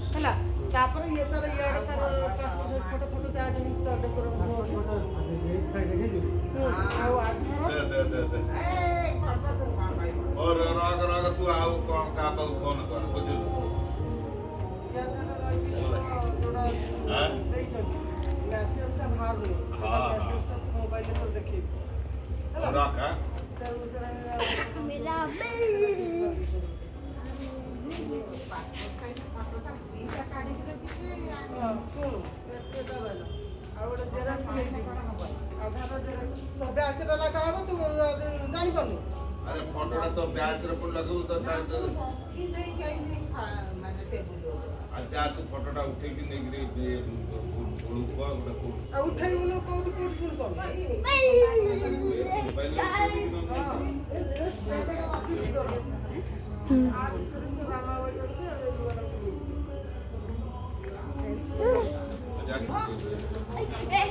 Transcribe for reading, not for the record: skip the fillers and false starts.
ହେଲା ତାପରେ ଇଏ ତାର ଇଆଡେ ତାର ଫଟୋ ଫଟୋ ଯାହା ଯେମିତି ଆଉ और राग राग तू आओ कौन का पर फोन कर बुझल हां मैसेजଟା ବାହାର मैसेजଟା ମୋବାଇଲରେ ତ ଦେଖେଇବି ହେଲା राका मेरा ଶୁଣୁ ଆଉ ଗୋଟେ ଜେରକ୍ସ ନେଇଯିବି ଆଧାର ଜେରକ୍ସ ତ ବ୍ୟାଚରେ ଲଗା ହବ ତୁ ଜାଣିପାରୁନୁ अरे फोटोटा तो ब्याज रे पर लगू तो चार अच्छा तू फोटोटा उठे कि नहीं रे बोलू को गोटे को ଆଉ ଉଠେଇବୁନୁ କୋଉଠି କୋଉଠି ଶୁଣି ପାରୁନୁ पहले ए